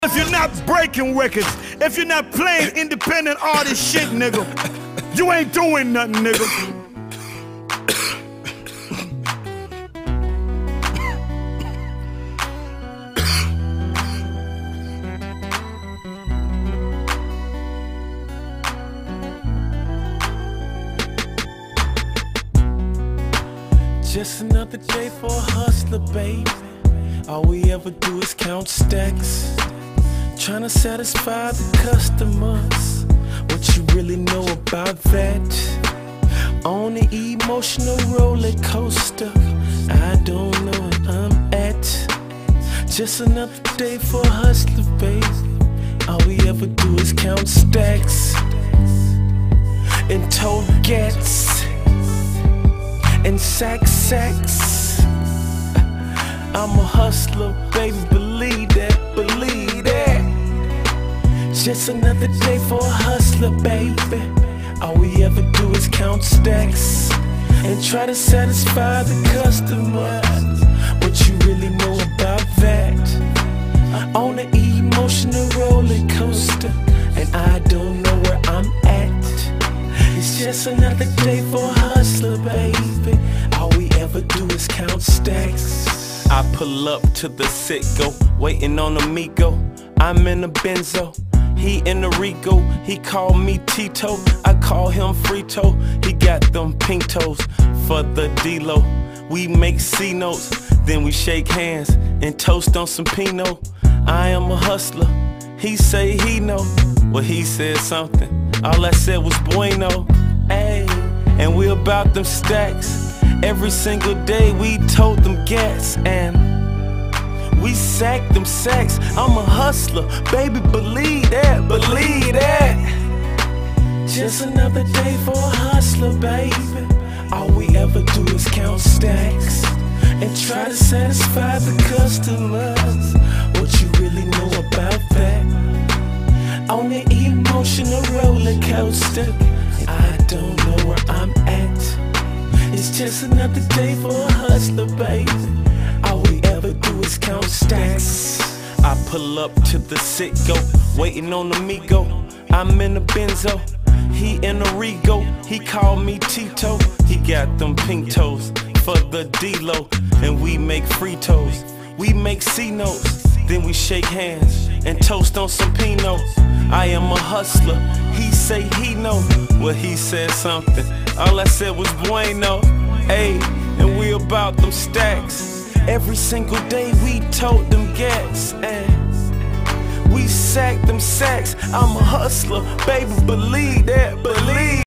If you're not breaking records, if you're not playing independent artist shit, nigga, you ain't doing nothing, nigga. Just another day for a hustler, baby. All we ever do is count stacks, tryna satisfy the customers. What you really know about that? On the emotional roller coaster, I don't know where I'm at. Just another day for a hustler, baby. All we ever do is count stacks and toll gets and sacks. I'm a hustler, baby, believe that, believe that. Just another day for a hustler, baby. All we ever do is count stacks and try to satisfy the customers. What you really know about that? On the emotional roller coaster, and I don't know where I'm at. It's just another day for a hustler, baby. All we ever do is count stacks. I pull up to the Citgo, waiting on Amigo. I'm in a Benzo, he in the Rigo. He call me Tito, I call him Frito. He got them pintos for the D-Lo. We make C-notes, then we shake hands and toast on some Pinot. I am a hustler, he say he know. Well, he said something, all I said was bueno. Ayy, and we about them stacks. Every single day we told them gats and we sacked them sacks. I'm a hustler, baby, believe that, believe that. Just another day for a hustler, baby. All we ever do is count stacks and try to satisfy the customers. What you really know about that? On the emotional roller coaster, I don't know where I'm at. It's just another day for a hustler, baby. All we ever do is count stacks. I pull up to the Citgo, waiting on Amigo. I'm in a Benzo, he in a Rigo. He call me Tito, he got them pintos for the D-Lo. And we make Fritos, we make C-notes, then we shake hands and toast on some Pinot. I am a hustler, he say he know. Well, he said something, all I said was bueno. Ayy, and we about them stacks. Every single day we told them gats and we sacked them sacks. I'm a hustler, baby, believe that, believe.